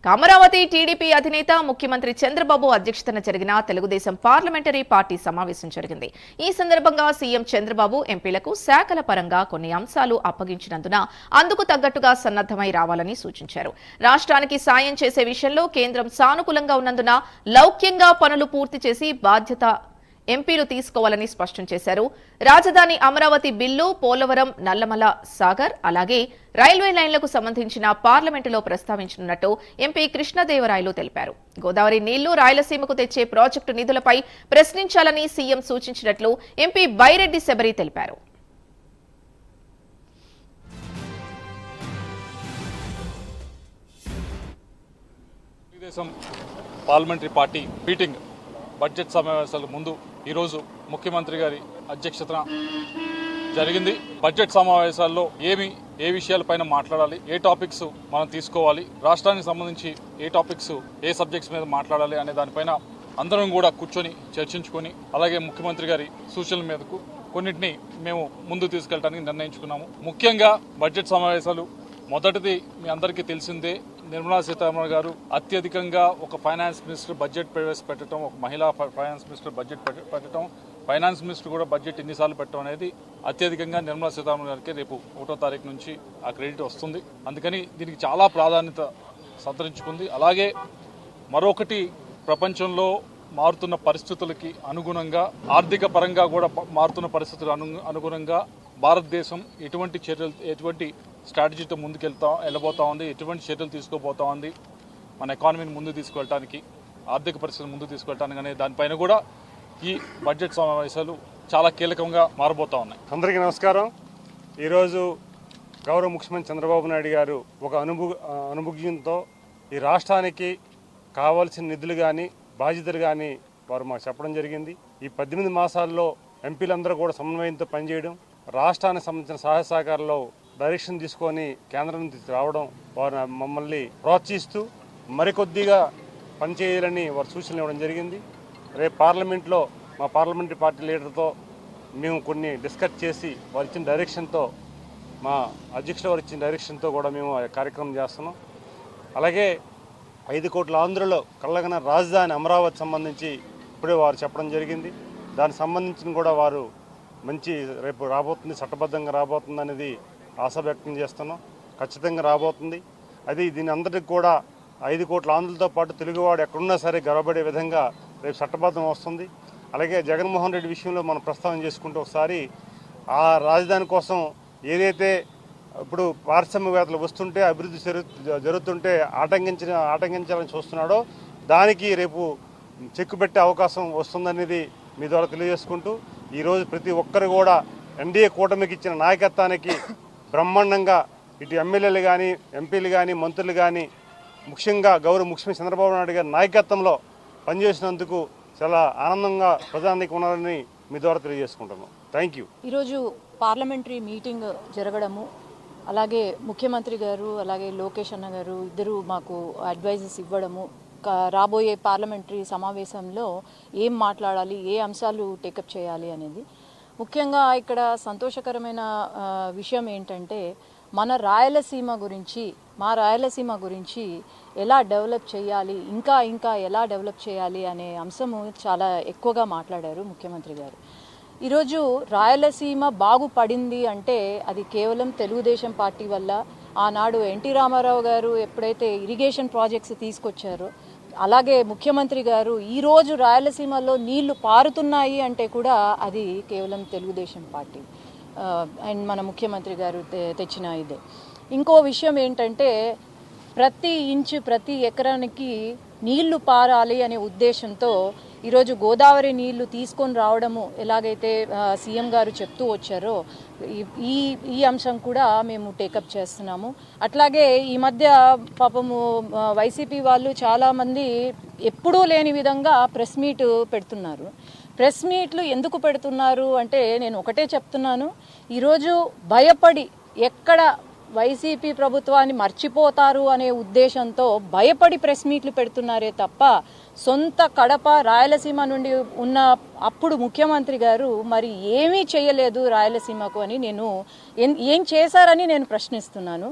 Amaravati TDP అధినేత ముఖ్యమంత్రి చంద్రబాబు అధ్యక్షతన జరిగిన తెలుగుదేశం పార్లమెంటరీ పార్టీ సమావేశం జరిగింది. ఈ సందర్భంగా సీఎం చంద్రబాబు ఎంపీలకు శాఖల పరంగా కొన్ని అంశాలు అప్పగించినందున అందుకు తగ్గట్టుగా సన్నద్ధమై రావాలని సూచించారు. రాష్ట్రానికి సాయం చేసే విషయంలో కేంద్రం సానుకూలంగా ఉన్నందున లౌక్యంగా పనులు పూర్తి చేసి బాధ్యత ఎంపీలు తీసుకోవాలని స్పష్టం చేశారు. రాజధాని అమరావతి బిల్లు, పోలవరం, నల్లమల సాగర్, అలాగే రైల్వే లైన్లకు సంబంధించిన పార్లమెంటులో ప్రస్తావించనున్నట్టు ఎంపీ కృష్ణదేవరాయలు తెలిపారు. గోదావరి నీళ్లు రాయలసీమకు తెచ్చే ప్రాజెక్టు నిధులపై ప్రశ్నించాలని సీఎం సూచించినట్లు ఎంపీ బైరెడ్డి శబరి తెలిపారు. పార్లమెంటరీ పార్టీ మీటింగ్ బడ్జెట్ సమావేశాల ముందు ఈరోజు ముఖ్యమంత్రి గారి అధ్యక్షతన జరిగింది. బడ్జెట్ సమావేశాల్లో ఏ విషయాలపైన మాట్లాడాలి, ఏ టాపిక్స్ మనం తీసుకోవాలి, రాష్ట్రానికి సంబంధించి ఏ టాపిక్స్ ఏ సబ్జెక్ట్స్ మీద మాట్లాడాలి అనే దానిపైన అందరం కూడా కూర్చొని చర్చించుకొని, అలాగే ముఖ్యమంత్రి గారి సూచనల మీదకు కొన్నింటిని మేము ముందు తీసుకెళ్ళడానికి నిర్ణయించుకున్నాము. ముఖ్యంగా బడ్జెట్ సమావేశాలు మొదటిది మీ అందరికీ తెలిసిందే, నిర్మలా సీతారామన్ గారు అత్యధికంగా ఒక ఫైనాన్స్ మినిస్టర్ బడ్జెట్ ప్రవేశపెట్టడం, ఒక మహిళా ఫైనాన్స్ మినిస్టర్ బడ్జెట్ పెట్టడం, ఫైనాన్స్ మినిస్టర్ కూడా బడ్జెట్ ఎన్నిసార్లు పెట్టడం అనేది అత్యధికంగా నిర్మలా సీతారామన్ గారికి రేపు 1వ తారీఖు నుంచి ఆ క్రెడిట్ వస్తుంది. అందుకని దీనికి చాలా ప్రాధాన్యత సంతరించుకుంది. అలాగే మరొకటి, ప్రపంచంలో మారుతున్న పరిస్థితులకి అనుగుణంగా, ఆర్థిక పరంగా కూడా మారుతున్న పరిస్థితులు అనుగుణంగా భారతదేశం ఎటువంటి స్ట్రాటజీతో వెళ్ళబోతా ఉంది, ఎటువంటి చర్యలు తీసుకోబోతా ఉంది మన ఎకానమీని ముందు తీసుకెళ్ళడానికి, ఆర్థిక పరిస్థితిని ముందు తీసుకెళ్ళడానికి అనే దానిపైన కూడా ఈ బడ్జెట్ సమావేశాలు చాలా కీలకంగా మారబోతా ఉన్నాయి. అందరికీ నమస్కారం. ఈరోజు గౌరవ ముఖ్యమంత్రి చంద్రబాబు నాయుడు గారు ఒక అనుభూతితో ఈ రాష్ట్రానికి కావాల్సిన నిధులు కానీ బాధ్యతలు కానీ వారు మాకు చెప్పడం జరిగింది. ఈ 18 మాసాల్లో ఎంపీలందరూ కూడా సమన్వయంతో పనిచేయడం, రాష్ట్రానికి సంబంధించిన సహాయ సహకారాల్లో డైరెక్షన్ తీసుకొని కేంద్రం నుంచి రావడం, వారు మమ్మల్ని ప్రోత్సహిస్తూ మరికొద్దిగా పనిచేయాలని వారు సూచనలు ఇవ్వడం జరిగింది. రేపు పార్లమెంట్లో మా పార్లమెంటరీ పార్టీ లీడర్తో మేము కొన్ని డిస్కస్ చేసి వారు ఇచ్చిన డైరెక్షన్తో, మా అధ్యక్షుడు వారు ఇచ్చిన డైరెక్షన్తో కూడా మేము ఆ కార్యక్రమం చేస్తున్నాం. అలాగే 5 కోట్ల ఆంధ్రలో కళ్ళగన రాజధాని అమరావతి సంబంధించి ఇప్పుడే వారు చెప్పడం జరిగింది. దానికి సంబంధించిన కూడా వారు మంచి రేపు రాబోతుంది, చట్టబద్ధంగా రాబోతుంది అనేది ఆశ వ్యక్తం చేస్తున్నాం. ఖచ్చితంగా రాబోతుంది. అది దీని అందరికీ కూడా 5 కోట్ల ఆంధ్రులతో పాటు తెలుగువాడు ఎక్కడున్నా సరే గర్వపడే విధంగా రేపు చట్టబద్ధం వస్తుంది. అలాగే జగన్మోహన్ రెడ్డి విషయంలో మనం ప్రస్తావన చేసుకుంటూ ఒకసారి ఆ రాజధాని కోసం ఏదైతే ఇప్పుడు పారిశ్రామికవేత్తలు వస్తుంటే, అభివృద్ధి జరుగుతుంటే ఆటంకించాలని చూస్తున్నాడో దానికి రేపు చెక్కు పెట్టే అవకాశం వస్తుందనేది మీ ద్వారా తెలియజేసుకుంటూ, ఈరోజు ప్రతి ఒక్కరు కూడా ఎన్డీఏ కూటమికి ఇచ్చిన నాయకత్వానికి బ్రహ్మాండంగా ఇటు ఎమ్మెల్యేలు కానీ, ఎంపీలు కానీ, మంత్రులు కానీ, ముఖ్యంగా గౌరవ ముఖ్యమంత్రి చంద్రబాబు నాయుడు గారి నాయకత్వంలో పనిచేసినందుకు చాలా ఆనందంగా ప్రజానికి ఉన్నారని మీ ద్వారా తెలియజేసుకుంటున్నాం. Thank you. ఈరోజు పార్లమెంటరీ మీటింగ్ జరగడము, అలాగే ముఖ్యమంత్రి గారు అలాగే లోకేష్ అన్న గారు ఇద్దరు మాకు అడ్వైజెస్ ఇవ్వడము, రాబోయే పార్లమెంటరీ సమావేశంలో ఏం మాట్లాడాలి, ఏ అంశాలు టేకప్ చేయాలి అనేది. ముఖ్యంగా ఇక్కడ సంతోషకరమైన విషయం ఏంటంటే మా రాయలసీమ గురించి ఎలా డెవలప్ చేయాలి, ఇంకా ఎలా డెవలప్ చేయాలి అనే అంశము చాలా ఎక్కువగా మాట్లాడారు ముఖ్యమంత్రి గారు. ఈరోజు రాయలసీమ బాగుపడింది అంటే అది కేవలం తెలుగుదేశం పార్టీ వల్ల. ఆనాడు ఎన్టీ రామారావు గారు ఎప్పుడైతే ఇరిగేషన్ ప్రాజెక్ట్స్ తీసుకొచ్చారో, అలాగే ముఖ్యమంత్రి గారు ఈరోజు రాయలసీమలో నీళ్లు పారుతున్నాయి అంటే కూడా అది కేవలం తెలుగుదేశం పార్టీ అండ్ మన ముఖ్యమంత్రి గారు తెచ్చిన ఇదే. ఇంకో విషయం ఏంటంటే ప్రతి ఇంచు ప్రతి ఎకరానికి నీళ్లు పారాలి అనే ఉద్దేశంతో ఈరోజు గోదావరి నీళ్లు తీసుకొని రావడము ఎలాగైతే సీఎం గారు చెప్తూ వచ్చారో ఈ అంశం కూడా మేము టేకప్ చేస్తున్నాము. అట్లాగే ఈ మధ్య పాపము వైసీపీ వాళ్ళు చాలామంది ఎప్పుడూ లేని విధంగా ప్రెస్ మీట్ పెడుతున్నారు. ప్రెస్ మీట్లు ఎందుకు పెడుతున్నారు అంటే నేను ఒకటే చెప్తున్నాను, ఈరోజు భయపడి ఎక్కడ వైసీపీ ప్రభుత్వాన్ని మర్చిపోతారు అనే ఉద్దేశంతో భయపడి ప్రెస్ మీట్లు పెడుతున్నారే తప్ప సొంత కడప రాయలసీమ నుండి ఉన్న అప్పుడు ముఖ్యమంత్రి గారు మరి ఏమీ చేయలేదు రాయలసీమకు అని నేను ఏం చేశారని నేను ప్రశ్నిస్తున్నాను.